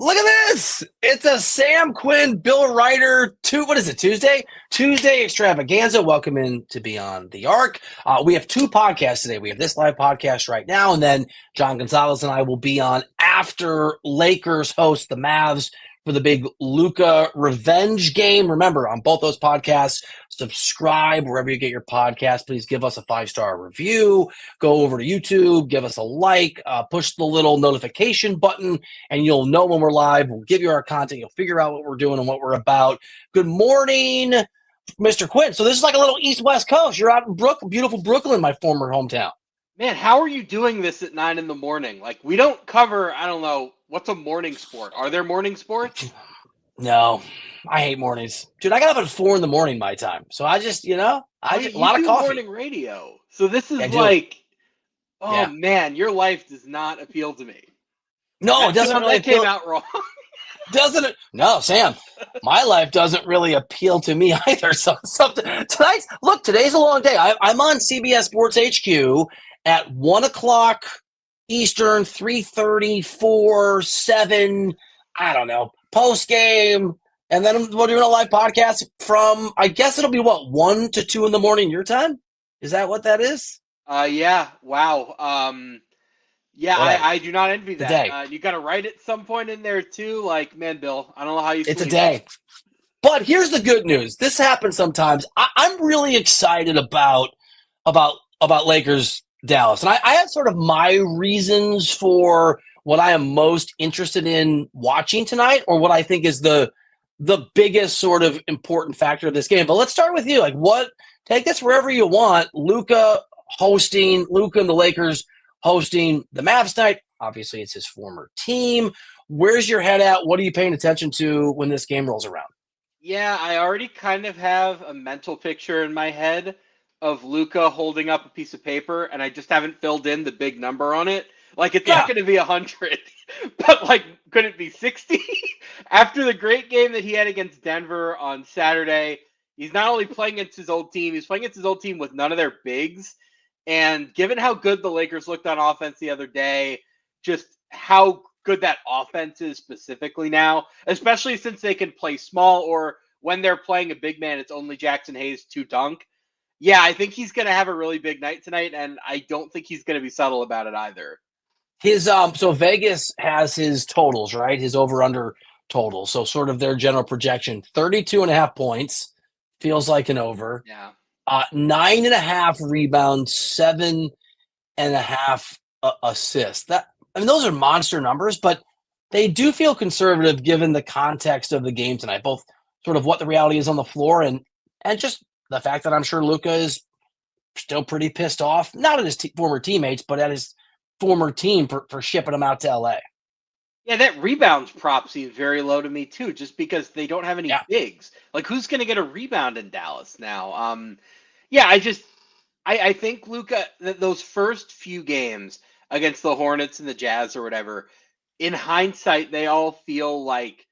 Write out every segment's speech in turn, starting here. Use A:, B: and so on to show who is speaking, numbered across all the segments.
A: Look at this. It's a Sam Quinn, Bill Reiter, Tuesday? Tuesday extravaganza. Welcome in to Beyond the Arc. We have two podcasts today. We have this live podcast right now, and then John Gonzalez and I will be on after Lakers host the Mavs for the big Luka revenge game. Remember, on both those podcasts, subscribe wherever you get your podcast. Please give us a 5-star review. Go over to YouTube, give us a like, push the little notification button, and you'll know when we're live. We'll give you our content. You'll figure out what we're doing and what we're about. Good morning, Mr. Quinn. So this is like a little East-West Coast. You're out in beautiful Brooklyn, my former hometown.
B: Man, how are you doing this at 9 a.m? Like, we don't cover, I don't know, what's a morning sport? Are there morning sports?
A: No, I hate mornings. Dude, I got up at 4 a.m. my time. So I just, a lot of coffee.
B: Morning radio. So this is
A: Yeah.
B: Man, your life does not appeal to me.
A: No, it doesn't really appeal.
B: Came out wrong.
A: Doesn't it? No, Sam, my life doesn't really appeal to me either. So today's a long day. I'm on CBS Sports HQ at 1 o'clock Eastern, 3:30, 4, 7, I don't know, post game. And then we're doing a live podcast from, I guess it'll be 1 to 2 in the morning your time? Is that what that is?
B: Yeah. Wow. I do not envy that. You got to write at some point in there too. Like, man, Bill, I don't know how you.
A: It's a day. But here's the good news. This happens sometimes. I'm really excited about Lakers Dallas, and I had sort of my reasons for what I am most interested in watching tonight, or what I think is the biggest sort of important factor of this game. But let's start with you. Take this wherever you want. Luka and the Lakers hosting the Mavs tonight. Obviously, it's his former team. Where's your head at? What are you paying attention to when this game rolls around?
B: Yeah, I already kind of have a mental picture in my head of Luka holding up a piece of paper, and I just haven't filled in the big number on it. Like, it's not going to be 100, but, could it be 60? After the great game that he had against Denver on Saturday, he's not only playing against his old team, he's playing against his old team with none of their bigs. And given how good the Lakers looked on offense the other day, just how good that offense is specifically now, especially since they can play small, or when they're playing a big man, it's only Jackson Hayes to dunk. Yeah, I think he's going to have a really big night tonight, and I don't think he's going to be subtle about it either.
A: So Vegas has his totals, right? His over-under total. So sort of their general projection, 32.5 points, feels like an over.
B: Yeah.
A: 9.5 rebounds, 7.5 assists. Those are monster numbers, but they do feel conservative given the context of the game tonight, both sort of what the reality is on the floor and just the fact that I'm sure Luka is still pretty pissed off, not at his former teammates, but at his former team for shipping him out to LA.
B: Yeah, that rebounds prop seems very low to me too, just because they don't have any bigs. Like, who's going to get a rebound in Dallas now? I think Luka, those first few games against the Hornets and the Jazz or whatever, in hindsight, they all feel like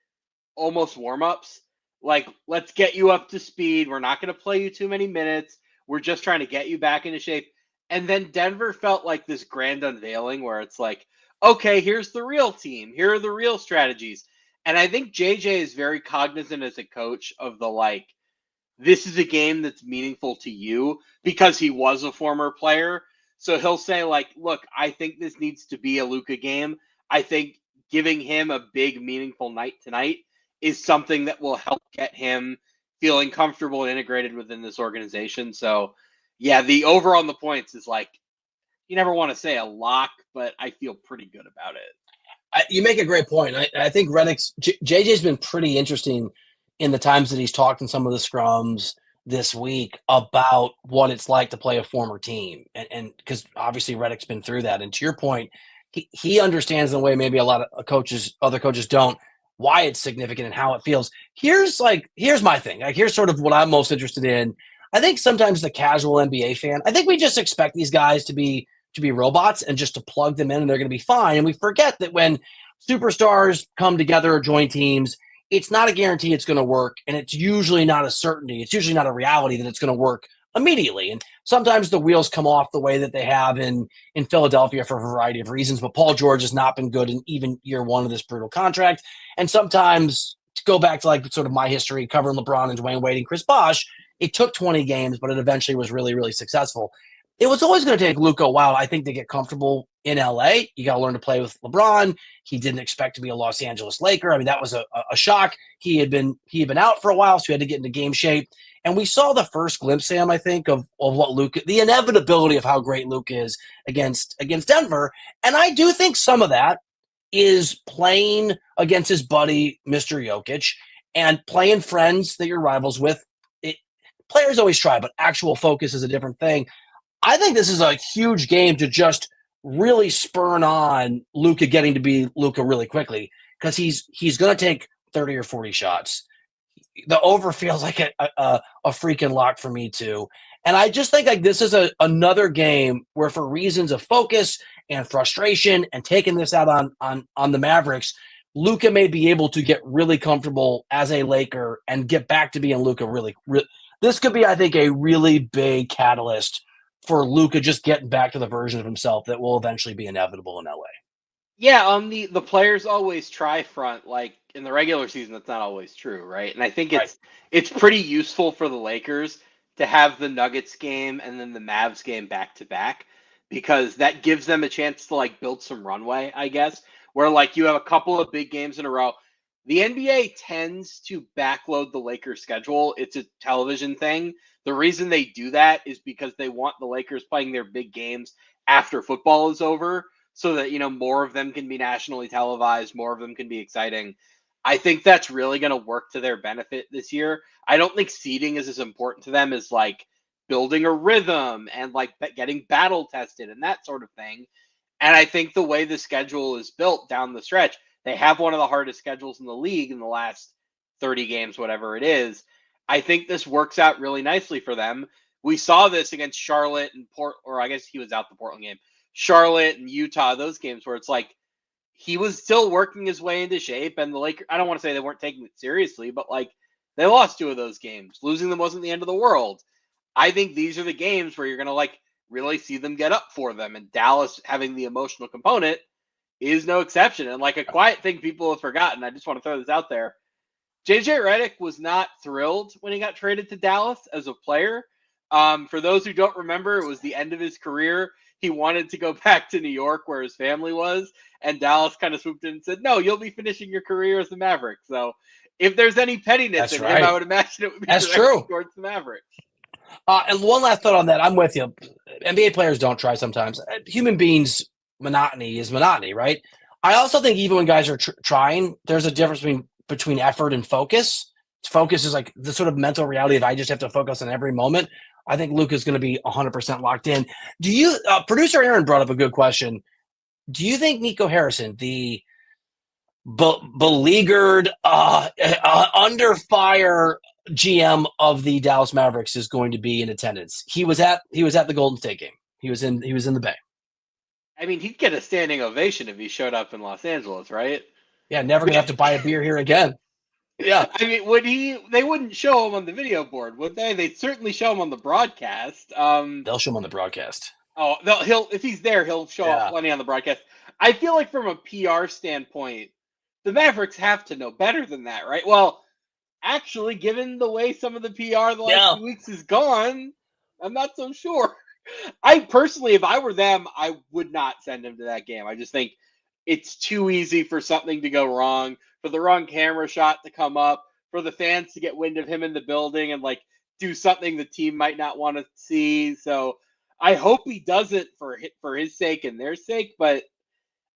B: almost warm-ups. Like, let's get you up to speed. We're not going to play you too many minutes. We're just trying to get you back into shape. And then Denver felt like this grand unveiling where it's like, okay, here's the real team. Here are the real strategies. And I think JJ is very cognizant as a coach of this is a game that's meaningful to you because he was a former player. So he'll say, look, I think this needs to be a Luka game. I think giving him a big, meaningful night tonight is something that will help get him feeling comfortable and integrated within this organization. So, yeah, the over on the points is you never want to say a lock, but I feel pretty good about it.
A: You make a great point. I think JJ's been pretty interesting in the times that he's talked in some of the scrums this week about what it's like to play a former team. And because obviously Redick's been through that. And to your point, he understands in a way maybe a lot of other coaches don't, why it's significant and how it feels. Here's my thing. Here's sort of what I'm most interested in. I think sometimes the casual NBA fan, I think we just expect these guys to be robots and just to plug them in and they're going to be fine. And we forget that when superstars come together or join teams, it's not a guarantee it's going to work. And it's usually not a certainty. It's usually not a reality that it's going to work immediately. And sometimes the wheels come off the way that they have in Philadelphia for a variety of reasons. But Paul George has not been good in even year one of this brutal contract. And sometimes, to go back to like sort of my history covering LeBron and Dwayne Wade and Chris Bosh, it took 20 games, but it eventually was really, really successful. It was always going to take Luka a while, I think, to get comfortable in LA. You got to learn to play with LeBron. He didn't expect to be a Los Angeles Laker. I mean, that was a shock. He had been out for a while, so he had to get into game shape. And we saw the first glimpse, Sam, I think, of what Luka, the inevitability of how great Luka is against Denver. And I do think some of that is playing against his buddy, Mr. Jokic, and playing friends that you're rivals with. Players always try, but actual focus is a different thing. I think this is a huge game to just really spurn on Luka getting to be Luka really quickly, because he's going to take 30 or 40 shots. The over feels like a freaking lock for me too. And I just think like this is another game where, for reasons of focus and frustration and taking this out on the Mavericks, Luka may be able to get really comfortable as a Laker and get back to being Luka really. This could be, I think, a really big catalyst for Luka just getting back to the version of himself that will eventually be inevitable in LA.
B: Yeah, the players always try front. Like in the regular season, that's not always true, right? And I think it's pretty useful for the Lakers to have the Nuggets game and then the Mavs game back to back, because that gives them a chance to like build some runway, I guess, where like you have a couple of big games in a row. The NBA tends to backload the Lakers schedule. It's a television thing. The reason they do that is because they want the Lakers playing their big games after football is over, so that, more of them can be nationally televised, more of them can be exciting. I think that's really going to work to their benefit this year. I don't think seeding is as important to them as like building a rhythm and like getting battle tested and that sort of thing. And I think the way the schedule is built down the stretch, they have one of the hardest schedules in the league in the last 30 games, whatever it is. I think this works out really nicely for them. We saw this against Charlotte and or I guess he was out the Portland game. Charlotte and Utah, those games where it's like he was still working his way into shape, and the Lakers, I don't want to say they weren't taking it seriously, but like they lost 2 of those games. Losing them wasn't the end of the world. I think these are the games where you're going to like really see them get up for them, and Dallas having the emotional component is no exception. And like a quiet thing people have forgotten, I just want to throw this out there. JJ Redick was not thrilled when he got traded to Dallas as a player. For those who don't remember, it was the end of his career. He wanted to go back to New York where his family was, and Dallas kind of swooped in and said, no, you'll be finishing your career as the Maverick. So if there's any pettiness in him, I would imagine it would be
A: true
B: towards the Mavericks.
A: And one last thought on that. I'm with you. NBA players don't try sometimes. Human beings, monotony is monotony, right? I also think even when guys are trying, there's a difference between effort and focus. Focus is like the sort of mental reality of I just have to focus on every moment. I think Luka's going to be 100% locked in. Do you, producer Aaron brought up a good question. Do you think Nico Harrison, the beleaguered, under fire GM of the Dallas Mavericks, is going to be in attendance? He was at the Golden State game. He was in the Bay.
B: I mean, he'd get a standing ovation if he showed up in Los Angeles, right?
A: Yeah, never gonna have to buy a beer here again. Yeah,
B: I mean, they wouldn't show him on the video board, would they? They'd certainly show him on the broadcast.
A: They'll show him on the broadcast.
B: Oh, if he's there, he'll show up plenty on the broadcast. I feel like from a PR standpoint, the Mavericks have to know better than that, right? Well, actually, given the way some of the PR the last few weeks is gone, I'm not so sure. I personally, if I were them, I would not send him to that game. I just think it's too easy for something to go wrong, for the wrong camera shot to come up, for the fans to get wind of him in the building and like do something the team might not want to see. So I hope he does it for his sake and their sake, but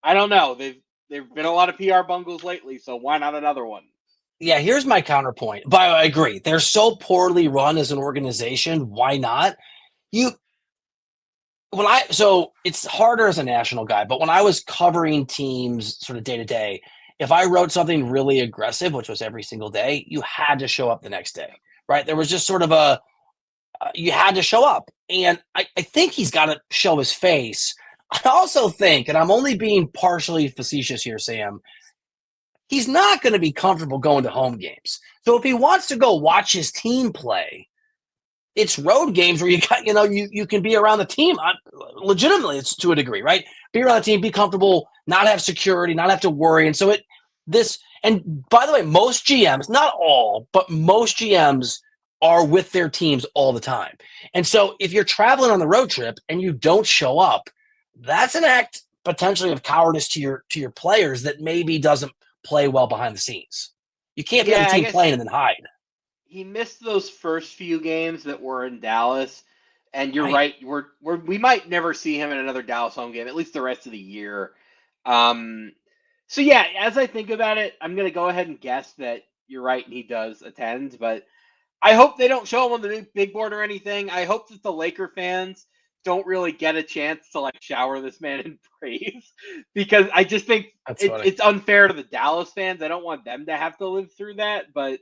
B: I don't know. There've been a lot of PR bungles lately, so why not another one?
A: Yeah, here's my counterpoint. But I agree. They're so poorly run as an organization. Why not? So it's harder as a national guy, but when I was covering teams sort of day to day, if I wrote something really aggressive, which was every single day, you had to show up the next day, right? There was just sort of you had to show up. And I think he's got to show his face. I also think, and I'm only being partially facetious here, Sam, he's not going to be comfortable going to home games. So if he wants to go watch his team play, it's road games where you got, you can be around the team legitimately. It's to a degree, right? Be around the team, be comfortable, not have security, not have to worry. And so and by the way, most GMs, not all, but most GMs are with their teams all the time. And so if you're traveling on the road trip and you don't show up, that's an act potentially of cowardice to your players that maybe doesn't play well behind the scenes. You can't be on the
B: I
A: team
B: guess
A: playing and then hide.
B: he missed those first few games that were in Dallas, and you're
A: Right.
B: right. We might never see him in another Dallas home game, at least the rest of the year. So yeah, as I think about it, I'm gonna go ahead and guess that you're right, and he does attend. But I hope they don't show him on the big board or anything. I hope that the Laker fans don't really get a chance to like shower this man in praise because I just think it's unfair to the Dallas fans. I don't want them to have to live through that. But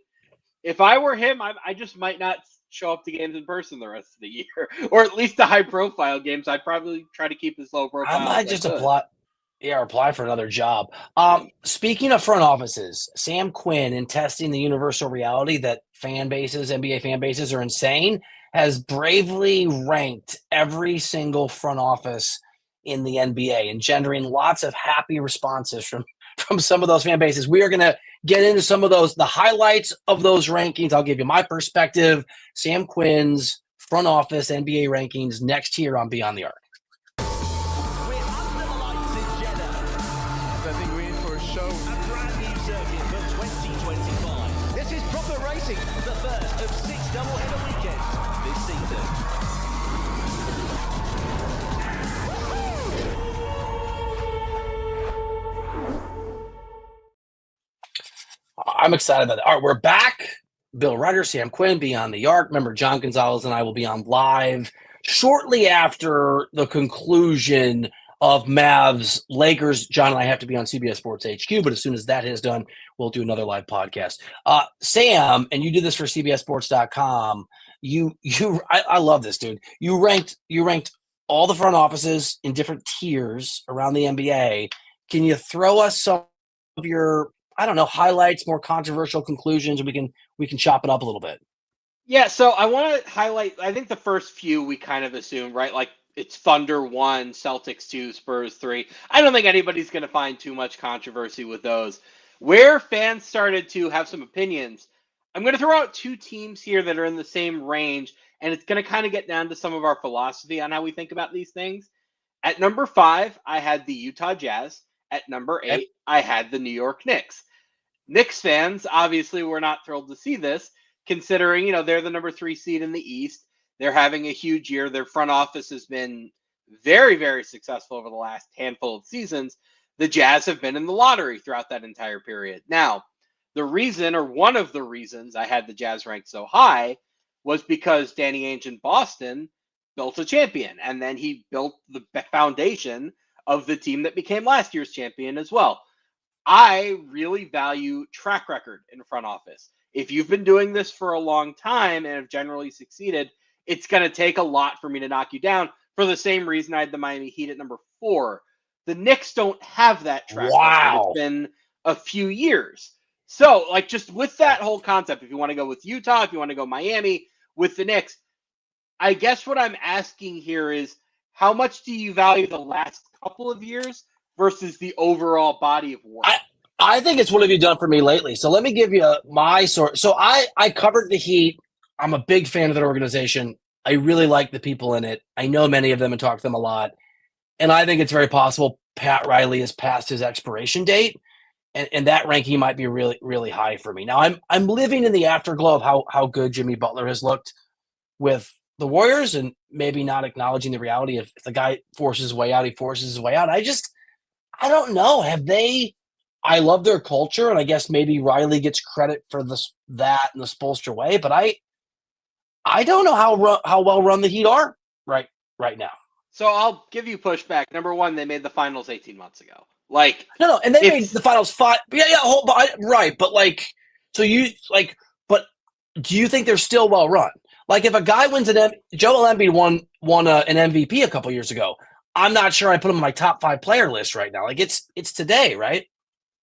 B: if I were him, I just might not show up to games in person the rest of the year, or at least the high profile games. I'd probably try to keep as low
A: I
B: profile
A: might
B: as I
A: just
B: could.
A: apply for another job. Speaking of front offices, Sam Quinn, in testing the universal reality that NBA fan bases are insane, has bravely ranked every single front office in the NBA, engendering lots of happy responses from some of those fan bases. We are going to get into some of the highlights of those rankings. I'll give you my perspective. Sam Quinn's front office NBA rankings next year on Beyond the Arc.
C: The first of 6 doubleheader weekends this season.
A: I'm excited about it. All right, we're back. Bill Reiter, Sam Quinn, Beyond the Arc. Remember, John Gonzalez and I will be on live shortly after the conclusion of Mavs Lakers. John and I have to be on CBS Sports HQ, but as soon as that is done, we'll do another live podcast. Sam, and you do this for CBSSports.com. I love this, dude. You ranked all the front offices in different tiers around the NBA. Can you throw us some of your, I don't know, highlights, more controversial conclusions, and we can chop it up a little bit?
B: Yeah, so I want to highlight. I think the first few we kind of assume, right? Like it's Thunder 1, Celtics 2, Spurs 3. I don't think anybody's going to find too much controversy with those. Where fans started to have some opinions, I'm going to throw out two teams here that are in the same range, and it's going to kind of get down to some of our philosophy on how we think about these things. At number 5, I had the Utah Jazz. At number 8, I had the New York Knicks. Knicks fans, obviously, were not thrilled to see this, considering, they're the number 3 seed in the East. They're having a huge year. Their front office has been very, very successful over the last handful of seasons. The Jazz have been in the lottery throughout that entire period. Now, the reason, or one of the reasons I had the Jazz ranked so high was because Danny Ainge in Boston built a champion, and then he built the foundation of the team that became last year's champion as well. I really value track record in front office. If you've been doing this for a long time and have generally succeeded, it's going to take a lot for me to knock you down, for the same reason I had the Miami Heat at number 4. The Knicks don't have that track record. It's been a few years. So, just with that whole concept, if you want to go with Utah, if you want to go Miami, with the Knicks, I guess what I'm asking here is, how much do you value the last couple of years versus the overall body of work?
A: I think it's what have you done for me lately. So let me give you my sort. So I covered the Heat. I'm a big fan of that organization. I really like the people in it. I know many of them and talk to them a lot. And I think it's very possible Pat Riley has passed his expiration date. And that ranking might be really, really high for me. Now I'm living in the afterglow of how good Jimmy Butler has looked with the Warriors, and maybe not acknowledging the reality of if the guy forces his way out, he forces his way out. I don't know. I love their culture, and I guess maybe Riley gets credit for that in the Spoelstra way, but I don't know how well run the Heat are right now.
B: So I'll give you pushback. Number 1, they made the finals 18 months ago.
A: No, and they made the finals 5. Right, but but do you think they're still well run? Like if a guy wins Joel Embiid won an MVP a couple years ago. I'm not sure I put him on my top 5 player list right now. Like it's today, right?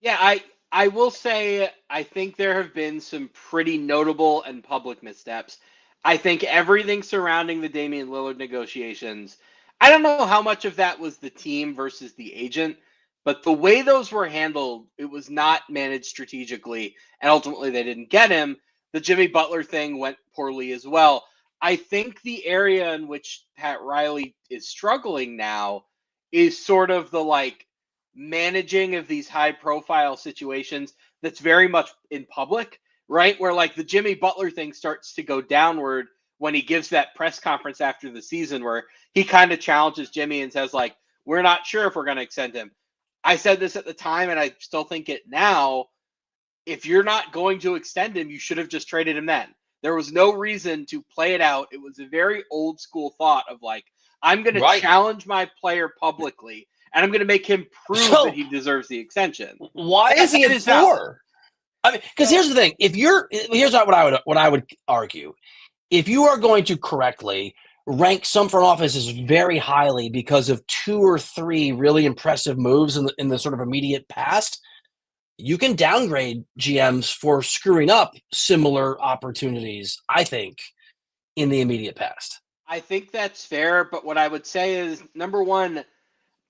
B: Yeah, I will say I think there have been some pretty notable and public missteps. I think everything surrounding the Damian Lillard negotiations, I don't know how much of that was the team versus the agent, but the way those were handled, it was not managed strategically, and ultimately they didn't get him. The Jimmy Butler thing went poorly as well. I think the area in which Pat Riley is struggling now is sort of the like managing of these high profile situations that's very much in public, right? Where like the Jimmy Butler thing starts to go downward when he gives that press conference after the season where he kind of challenges Jimmy and says like, we're not sure if we're going to extend him. I said this at the time and I still think it now. If you're not going to extend him, you should have just traded him then. There was no reason to play it out. It was a very old school thought of like, I'm going to
A: Right.
B: challenge my player publicly and I'm going to make him prove that he deserves the extension.
A: Why is he at 4? I mean, because here's the thing: here's what I would argue. If you are going to correctly rank some front offices very highly because of 2 or 3 really impressive moves in the sort of immediate past, you can downgrade GMs for screwing up similar opportunities, I think, in the immediate past.
B: I think that's fair, but what I would say is, number one,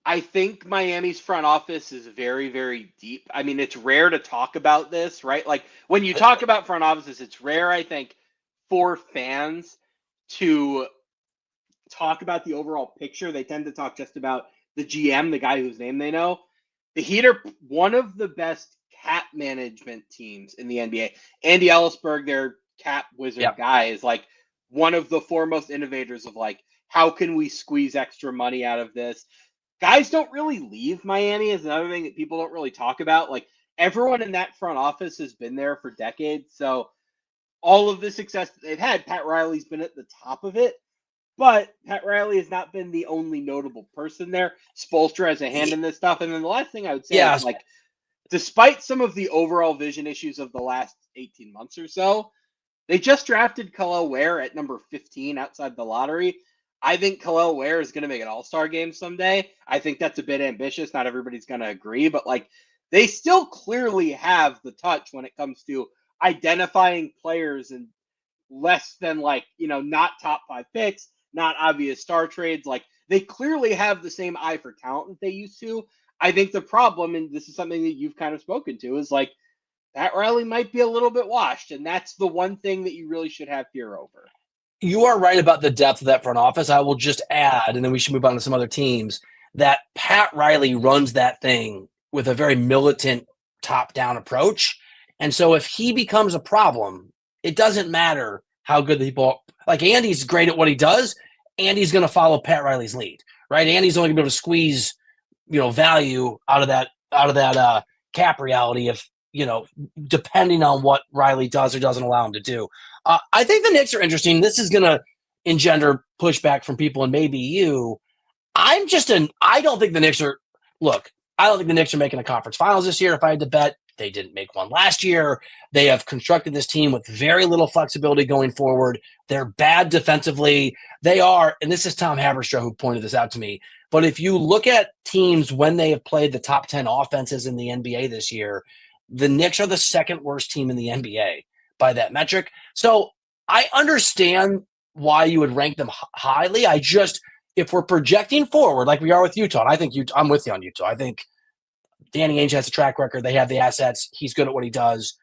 B: I think Miami's front office is very, very deep. I mean, it's rare to talk about this, right? Like, when you talk about front offices, it's rare, I think, for fans to talk about the overall picture. They tend to talk just about the GM, the guy whose name they know. The Heat are one of the best cap management teams in the NBA. Andy Ellisberg, their cap wizard guy, is like one of the foremost innovators of like, how can we squeeze extra money out of this? Guys don't really leave Miami is another thing that people don't really talk about. Like, everyone in that front office has been there for decades. So all of the success that they've had, Pat Riley's been at the top of it. But Pat Riley has not been the only notable person there. Spoelstra has a hand in this stuff. And then the last thing I would say is, like, despite some of the overall vision issues of the last 18 months or so, they just drafted Khalil Ware at number 15 outside the lottery. I think Khalil Ware is going to make an all-star game someday. I think that's a bit ambitious. Not everybody's going to agree, but like, they still clearly have the touch when it comes to identifying players and less than like, not top 5 picks, not obvious star trades. Like, they clearly have the same eye for talent that they used to. I think the problem, and this is something that you've kind of spoken to, is like, Pat Riley might be a little bit washed, and that's the one thing that you really should have fear over.
A: You are right about the depth of that front office. I will just add, and then we should move on to some other teams, that Pat Riley runs that thing with a very militant top-down approach. And so if he becomes a problem, it doesn't matter how good the people – like, Andy's great at what he does. Andy's going to follow Pat Riley's lead, right? Andy's only going to be able to squeeze, value out of that cap reality if, depending on what Riley does or doesn't allow him to do. I think the Knicks are interesting. This is going to engender pushback from people and maybe you. I don't think the Knicks are – look, I don't think the Knicks are making a conference finals this year. If I had to bet, they didn't make one last year. They have constructed this team with very little flexibility going forward. They're bad defensively. They are – and this is Tom Haberstroh who pointed this out to me. But if you look at teams when they have played the top 10 offenses in the NBA this year, the Knicks are the second worst team in the NBA by that metric. So I understand why you would rank them highly. If we're projecting forward like we are with Utah, and I think I'm with you on Utah. I think Danny Ainge has a track record. They have the assets. He's good at what he does.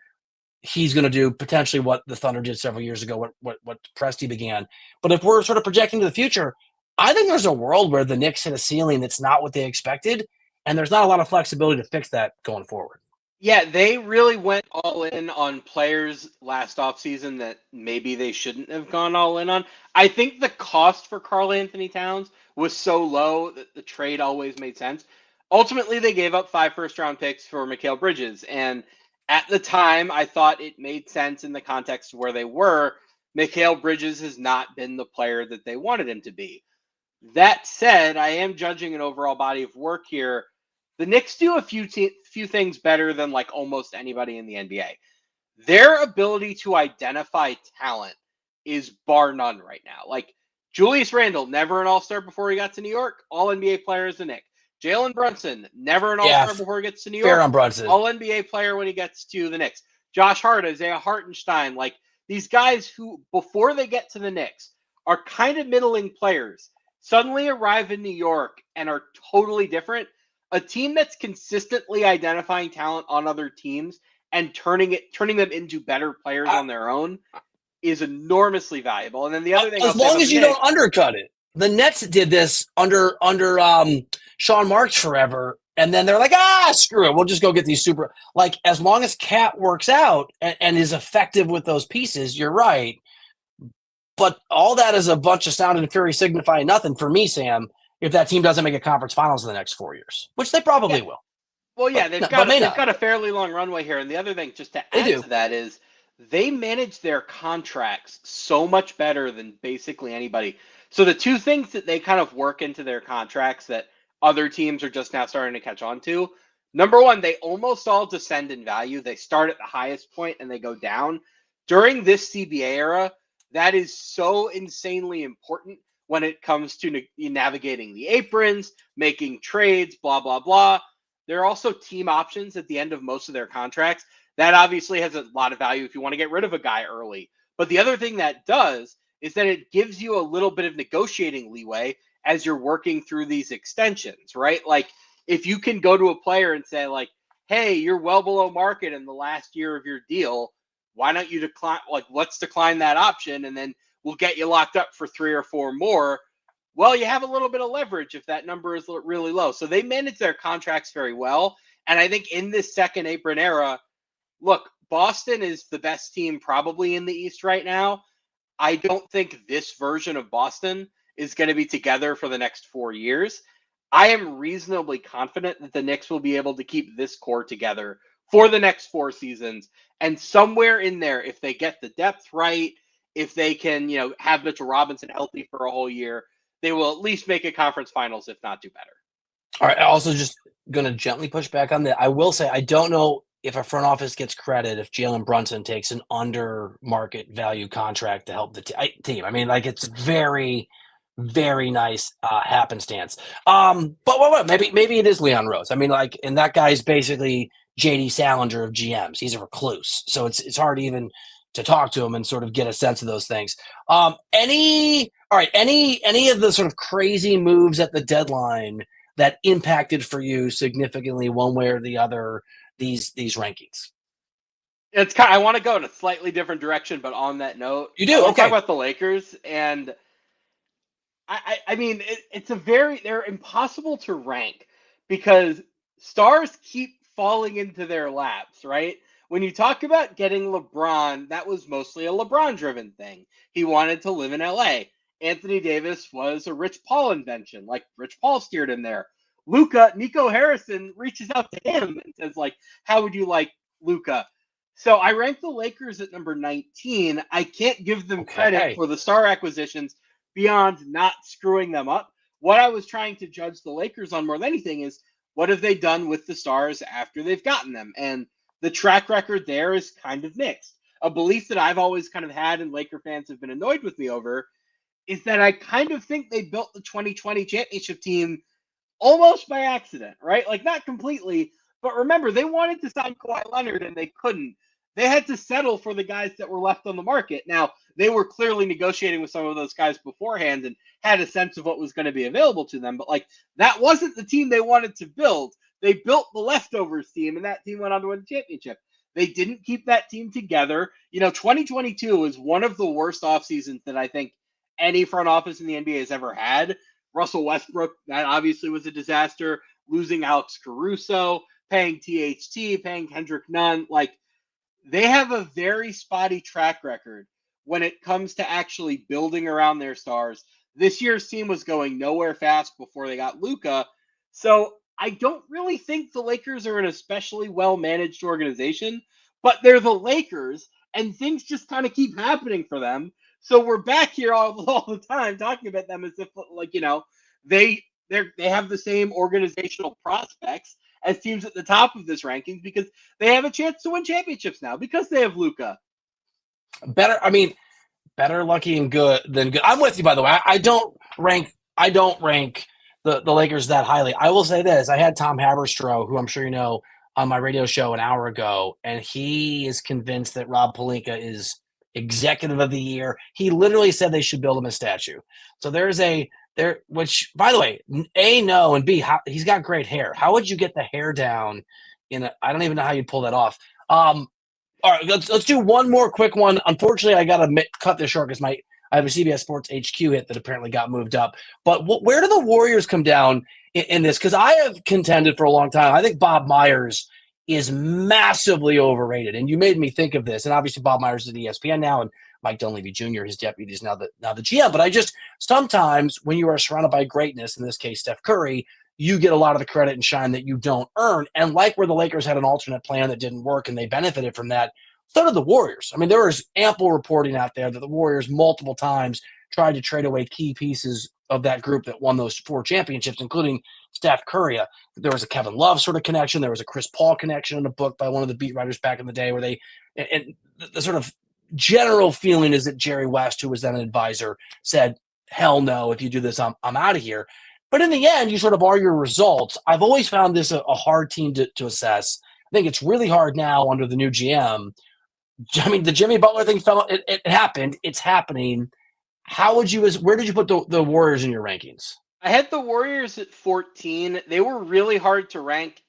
A: He's going to do potentially what the Thunder did several years ago, what Presti began. But if we're sort of projecting to the future, I think there's a world where the Knicks hit a ceiling that's not what they expected, and there's not a lot of flexibility to fix that going forward.
B: Yeah, they really went all in on players last offseason that maybe they shouldn't have gone all in on. I think the cost for Karl Anthony Towns was so low that the trade always made sense. Ultimately, they gave up 5 first-round picks for Mikal Bridges, and at the time, I thought it made sense in the context of where they were. Mikal Bridges has not been the player that they wanted him to be. That said, I am judging an overall body of work here. The Knicks do a few things better than like almost anybody in the NBA. Their ability to identify talent is bar none right now. Like, Julius Randle, never an all-star before he got to New York, all-NBA player as a Knick. Jalen Brunson, never an all-star before he gets to New York,
A: fair on Brunson.
B: all-NBA player when he gets to the Knicks. Josh Hart, Isaiah Hartenstein, like, these guys who, before they get to the Knicks, are kind of middling players, suddenly arrive in New York and are totally different. A team that's consistently identifying talent on other teams and turning them into better players on their own is enormously valuable. And then the other thing,
A: as long as you don't undercut it. The Nets did this under Sean Marks forever, and then they're like, screw it, we'll just go get these super. Like, as long as Cat works out and is effective with those pieces, you're right. But all that is a bunch of sound and fury signifying nothing for me, Sam, if that team doesn't make a conference finals in the next 4 years, which they probably will.
B: Well, yeah, they've got a fairly long runway here. And the other thing, just to add to that, is they manage their contracts so much better than basically anybody. So the two things that they kind of work into their contracts that other teams are just now starting to catch on to, number one, they almost all descend in value. They start at the highest point and they go down. During this CBA era, that is so insanely important when it comes to navigating the aprons, making trades, blah, blah, blah. There are also team options at the end of most of their contracts. That obviously has a lot of value if you want to get rid of a guy early. But the other thing that does is that it gives you a little bit of negotiating leeway as you're working through these extensions, right? Like, if you can go to a player and say, like, hey, you're well below market in the last year of your deal, why don't you decline? Like, let's decline that option, and then we'll get you locked up for 3 or 4 more. Well, you have a little bit of leverage if that number is really low. So they manage their contracts very well. And I think in this second apron era, look, Boston is the best team probably in the East right now. I don't think this version of Boston is going to be together for the next 4 years. I am reasonably confident that the Knicks will be able to keep this core together for the next 4 seasons. And somewhere in there, if they get the depth right, if they can, have Mitchell Robinson healthy for a whole year, they will at least make a conference finals, if not do better.
A: All right. Also, just going to gently push back on that. I will say, I don't know if a front office gets credit if Jalen Brunson takes an under market value contract to help the team. I mean, like, it's very, very nice happenstance. But maybe it is Leon Rose. I mean, like, and that guy's basically JD Salinger of GMs. He's a recluse, so it's hard even to talk to him and sort of get a sense of those things. Any of the sort of crazy moves at the deadline that impacted for you significantly one way or the other these rankings?
B: I want to go in a slightly different direction, but on that note,
A: you do. Okay.
B: Talk about the Lakers, and I mean, they're impossible to rank because stars keep falling into their laps, right? When you talk about getting LeBron, that was mostly a LeBron-driven thing. He wanted to live in LA. Anthony Davis was a Rich Paul invention. Like, Rich Paul steered him there. Luka, Nico Harrison reaches out to him and says, like, how would you like Luka? So I rank the Lakers at number 19. I can't give them credit for the star acquisitions beyond not screwing them up. What I was trying to judge the Lakers on more than anything is, what have they done with the stars after they've gotten them? And the track record there is kind of mixed. A belief that I've always kind of had, and Laker fans have been annoyed with me over, is that I kind of think they built the 2020 championship team almost by accident, right? Like, not completely, but remember, they wanted to sign Kawhi Leonard and they couldn't. They had to settle for the guys that were left on the market. Now, they were clearly negotiating with some of those guys beforehand and had a sense of what was going to be available to them, but, like, that wasn't the team they wanted to build. They built the leftovers team, and that team went on to win the championship. They didn't keep that team together. 2022 was one of the worst off seasons that I think any front office in the NBA has ever had. Russell Westbrook, that obviously was a disaster. Losing Alex Caruso, paying THT, paying Kendrick Nunn. Like, they have a very spotty track record when it comes to actually building around their stars. This year's team was going nowhere fast before they got Luka. So I don't really think the Lakers are an especially well-managed organization, but they're the Lakers, and things just kind of keep happening for them. So we're back here all the time talking about them as if, like, they have the same organizational prospects as teams at the top of this rankings because they have a chance to win championships now because they have Luka.
A: Better lucky and good than good. I'm with you, by the way. I don't rank the Lakers that highly. I will say this. I had Tom Haberstroh, who I'm sure you know, on my radio show an hour ago, and he is convinced that Rob Pelinka is Executive of the Year. He literally said they should build him a statue. So which, by the way, A, no, and B, he's got great hair. How would you get the hair down I don't even know how you'd pull that off. All right, let's do one more quick one. Unfortunately, I got to cut this short because I have a CBS Sports HQ hit that apparently got moved up. But where do the Warriors come down in this? Because I have contended for a long time. I think Bob Myers is massively overrated. And you made me think of this. And obviously Bob Myers is at ESPN now, and Mike Dunleavy Jr., his deputy, is now the GM. But sometimes when you are surrounded by greatness, in this case Steph Curry, you get a lot of the credit and shine that you don't earn. And like where the Lakers had an alternate plan that didn't work and they benefited from that, so did the Warriors. I mean, there was ample reporting out there that the Warriors multiple times tried to trade away key pieces of that group that won those 4 championships, including Steph Curry. There was a Kevin Love sort of connection. There was a Chris Paul connection in a book by one of the beat writers back in the day where and the sort of general feeling is that Jerry West, who was then an advisor, said, hell no, if you do this, I'm out of here. But in the end, you sort of are your results. I've always found this a hard team to assess. I think it's really hard now under the new GM. I mean, the Jimmy Butler thing it happened. It's happening. Where did you put the Warriors in your rankings?
B: I had the Warriors at 14. They were really hard to rank,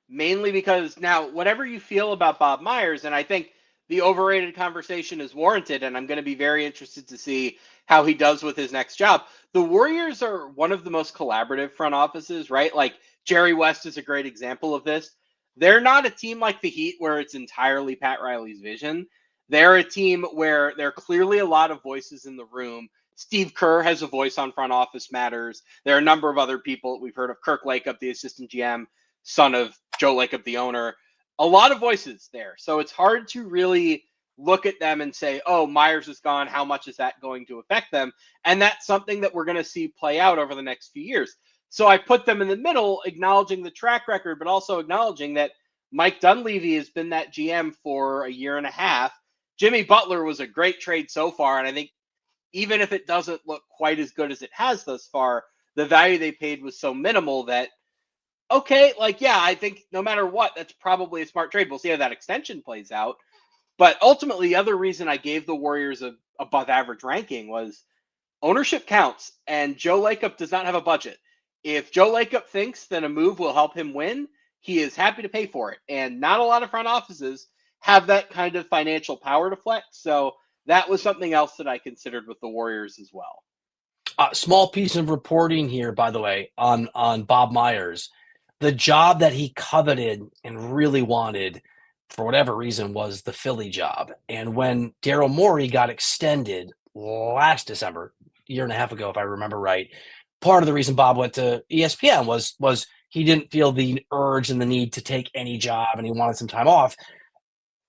B: mainly because now, whatever you feel about Bob Myers, and I think the overrated conversation is warranted, and I'm going to be very interested to see how he does with his next job. The Warriors are one of the most collaborative front offices, right? Like Jerry West is a great example of this. They're not a team like the Heat where it's entirely Pat Riley's vision. They're a team where there are clearly a lot of voices in the room. Steve Kerr has a voice on front office matters. There are a number of other people. We've heard of Kirk Lakeup, the assistant GM, son of Joe Lakeup, the owner. A lot of voices there. So it's hard to really look at them and say, oh, Myers is gone. How much is that going to affect them? And that's something that we're going to see play out over the next few years. So I put them in the middle, acknowledging the track record, but also acknowledging that Mike Dunleavy has been that GM for a year and a half. Jimmy Butler was a great trade so far. And I think even if it doesn't look quite as good as it has thus far, the value they paid was so minimal that, okay, I think no matter what, that's probably a smart trade. We'll see how that extension plays out. But ultimately, the other reason I gave the Warriors a above average ranking was ownership counts, and Joe Lakeup does not have a budget. If Joe Lakeup thinks that a move will help him win, he is happy to pay for it. And not a lot of front offices have that kind of financial power to flex. So that was something else that I considered with the Warriors as well.
A: Small piece of reporting here, by the way, on Bob Myers. The job that he coveted and really wanted, for whatever reason, was the Philly job. And when Daryl Morey got extended last December, a year and a half ago, if I remember right, part of the reason Bob went to ESPN was he didn't feel the urge and the need to take any job, and he wanted some time off.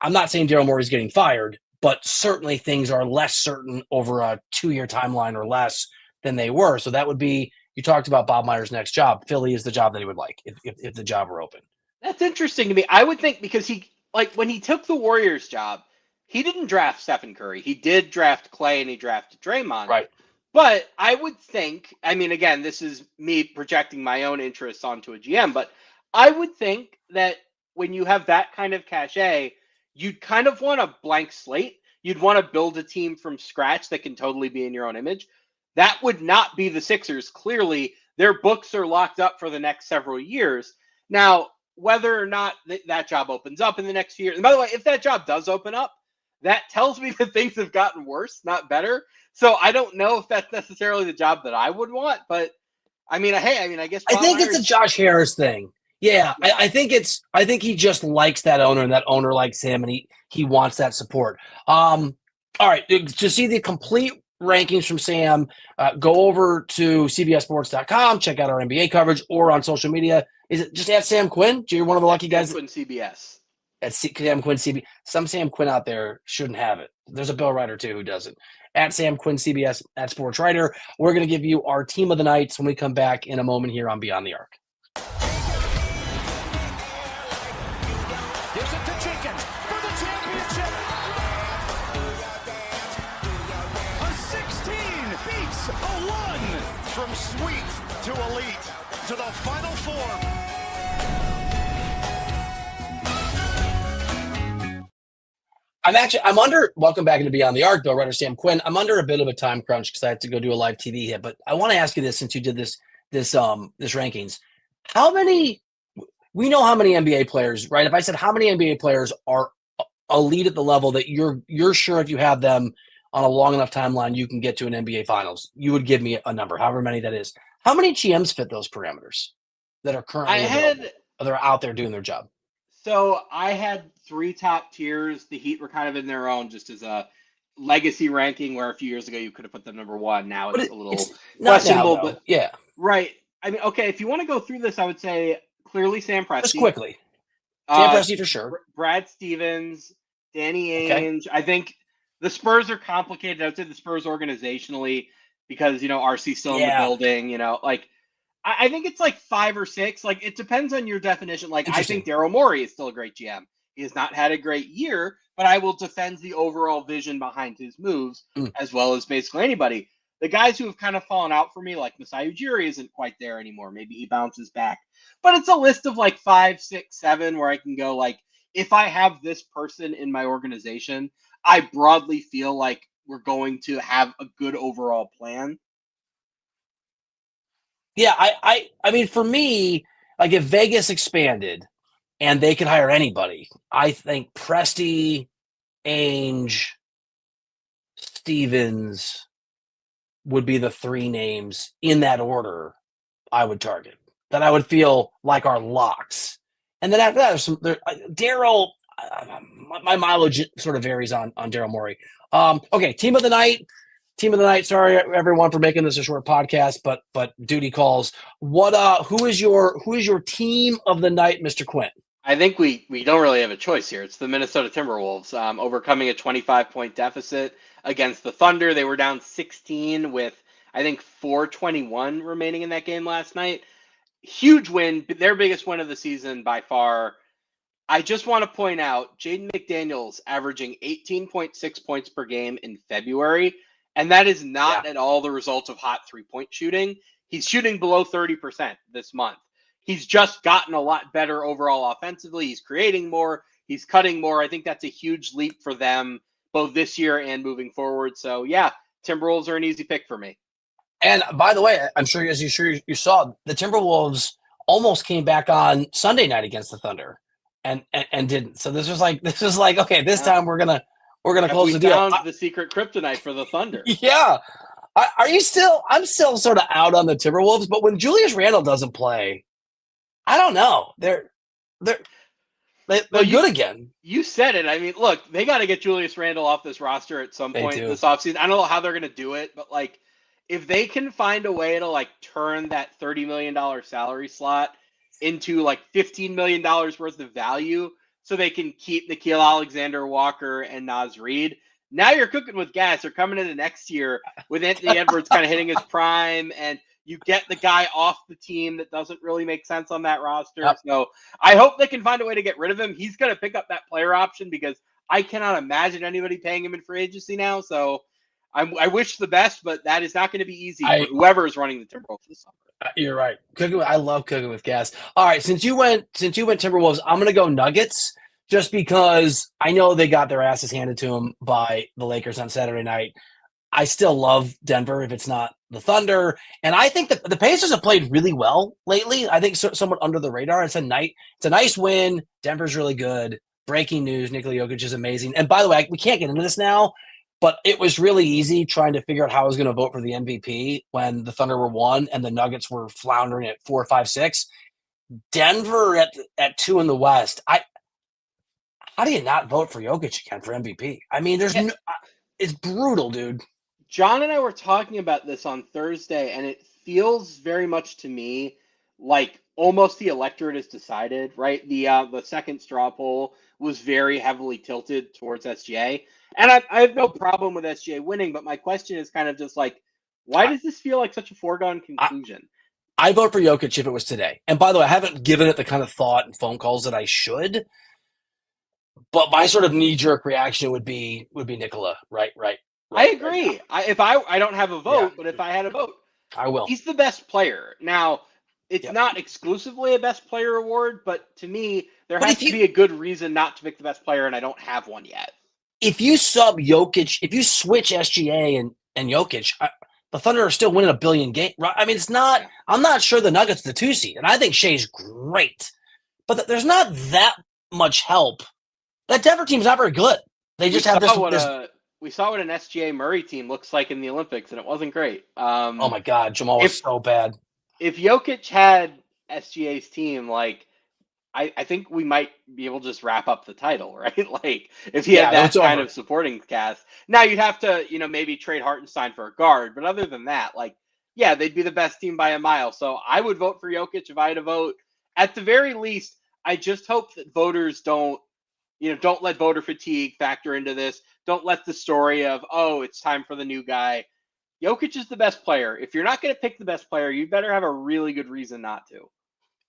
A: I'm not saying Daryl Morey's getting fired, but certainly things are less certain over a 2-year timeline or less than they were. So that would be, you talked about Bob Myers' next job. Philly is the job that he would like if the job were open. That's
B: interesting to me. I would think because when he took the Warriors job, he didn't draft Stephen Curry. He did draft Clay and he drafted Draymond.
A: Right.
B: But I would think, I mean, again, this is me projecting my own interests onto a GM, but I would think that when you have that kind of cachet, you'd kind of want a blank slate. You'd want to build a team from scratch that can totally be in your own image. That would not be the Sixers. Clearly, their books are locked up for the next several years. Now, whether or not that job opens up in the next few years, and by the way, if that job does open up, that tells me that things have gotten worse, not better. So I don't know if that's necessarily the job that I would want, but I mean, I guess
A: I think it's a Josh Harris thing. Yeah, I think he just likes that owner, and that owner likes him, and he wants that support. All right, to see the complete rankings from Sam, go over to CBSSports.com, check out our NBA coverage, or on social media. Is it just at Sam Quinn? You're one of the lucky guys.
B: Sam Quinn CBS.
A: At Sam Quinn CBS. Some Sam Quinn out there shouldn't have it. There's a Bill Reiter, too, who doesn't. At Sam Quinn CBS, at Sports Writer. We're going to give you our team of the nights when we come back in a moment here on Beyond the Arc.
C: Gives it to Jenkins for the championship. A 16 beats a 1.
D: From sweet to elite to the Final Four.
A: welcome back into Beyond the Arc, Bill Reiter, Sam Quinn. I'm under a bit of a time crunch because I have to go do a live TV hit, but I want to ask you this since you did this rankings. We know how many NBA players, right? If I said how many NBA players are elite at the level that you're sure if you have them on a long enough timeline, you can get to an NBA Finals, you would give me a number, however many that is. How many GMs fit those parameters that are currently available, or they're out there doing their job?
B: So I had 3 top tiers. The Heat were kind of in their own, just as a legacy ranking, where a few years ago you could have put them number 1. Now it's a little questionable, but
A: yeah,
B: right. I mean, okay, if you want to go through this, I would say clearly Sam Presti.
A: Just quickly. Sam Presti for sure.
B: Brad Stevens, Danny Ainge. I think the Spurs are complicated. I would say the Spurs organizationally, because, RC's still in the building, I think it's like 5 or 6. Like, it depends on your definition. Like, I think Daryl Morey is still a great GM. He has not had a great year, but I will defend the overall vision behind his moves as well as basically anybody. The guys who have kind of fallen out for me, like Masai Ujiri, isn't quite there anymore. Maybe he bounces back. But it's a list of like 5, 6, 7 where I can go, like, if I have this person in my organization, I broadly feel like we're going to have a good overall plan.
A: Yeah, I mean, for me, like, if Vegas expanded and they could hire anybody, I think Presti, Ainge, Stevens would be the 3 names in that order I would target, that I would feel like are locks. And then after that, Daryl, my mileage sort of varies on Daryl Morey. Okay, team of the night. Sorry, everyone, for making this a short podcast, but duty calls. Who is your team of the night, Mr. Quinn?
B: I think we don't really have a choice here. It's the Minnesota Timberwolves, overcoming a 25-point deficit against the Thunder. They were down 16 with, I think, 4:21 remaining in that game last night. Huge win, their biggest win of the season by far. I just want to point out Jaden McDaniels averaging 18.6 points per game in February, and that is not at all the result of hot three-point shooting. He's shooting below 30% this month. He's just gotten a lot better overall offensively. He's creating more. He's cutting more. I think that's a huge leap for them both this year and moving forward. So, yeah, Timberwolves are an easy pick for me.
A: And by the way, I'm sure you saw, the Timberwolves almost came back on Sunday night against the Thunder and didn't. So this was like okay, this time we're gonna close the deal.
B: We found the secret kryptonite for the Thunder.
A: Yeah. I'm still sort of out on the Timberwolves, but when Julius Randle doesn't play, I don't know. They're good again.
B: You said it. I mean, look, they got to get Julius Randle off this roster at some point this offseason. I don't know how they're going to do it, but like, if they can find a way to like turn that $30 million salary slot into like $15 million worth of value, so they can keep Nickeil Alexander-Walker and Naz Reid, now you're cooking with gas. They're coming into next year with Anthony Edwards kind of hitting his prime, and you get the guy off the team that doesn't really make sense on that roster. Yep. So I hope they can find a way to get rid of him. He's going to pick up that player option because I cannot imagine anybody paying him in free agency now. So I wish the best, but that is not going to be easy for whoever is running the Timberwolves this summer.
A: You're right. I love cooking with gas. All right, since you went Timberwolves, I'm going to go Nuggets, just because I know they got their asses handed to them by the Lakers on Saturday night. I still love Denver if it's not the Thunder. And I think the Pacers have played really well lately. I think somewhat under the radar. It's a nice win. Denver's really good. Breaking news, Nikola Jokic is amazing. And by the way, we can't get into this now, but it was really easy trying to figure out how I was going to vote for the MVP when the Thunder were 1 and the Nuggets were floundering at 4, 5, 6. Denver at 2 in the West. How do you not vote for Jokic again for MVP? I mean, it's brutal, dude.
B: John and I were talking about this on Thursday, and it feels very much to me like almost the electorate is decided, right? The second straw poll was very heavily tilted towards SGA. And I have no problem with SGA winning, but my question is kind of just like, why does this feel like such a foregone conclusion?
A: I vote for Jokic if it was today. And by the way, I haven't given it the kind of thought and phone calls that I should. But my sort of knee-jerk reaction would be Nikola, right.
B: I agree. I don't have a vote, but if I had a vote,
A: I will.
B: He's the best player. Now, it's not exclusively a best player award, but to me, there has to be a good reason not to pick the best player, and I don't have one yet.
A: if you sub Jokic, if you switch SGA and Jokic, the Thunder are still winning a billion games. Right? I mean, it's not. I'm not sure the Nuggets are the 2 seed, and I think Shea's great, but there's not that much help. That Denver team's not very good. They just have this.
B: We saw what an SGA Murray team looks like in the Olympics, and it wasn't great.
A: Oh my God, Jamal was so bad.
B: If Jokic had SGA's team, like I think we might be able to just wrap up the title, right? Like if he had that kind of supporting cast. Now you'd have to, maybe trade Hartenstein for a guard, but other than that, like, yeah, they'd be the best team by a mile. So I would vote for Jokic if I had to vote. At the very least, I just hope that voters don't let voter fatigue factor into this. Don't let the story of, oh, it's time for the new guy. Jokic is the best player. If you're not going to pick the best player, you better have a really good reason not to.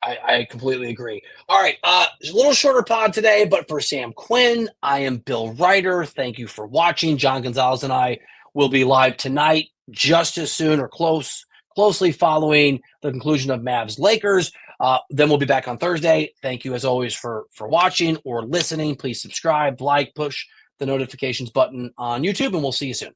A: I completely agree. All right, a little shorter pod today, but for Sam Quinn, I am Bill Reiter. Thank you for watching. John Gonzalez and I will be live tonight just as soon or closely following the conclusion of Mavs Lakers. Then we'll be back on Thursday. Thank you as always for watching or listening. Please subscribe, like, push the notifications button on YouTube, and we'll see you soon.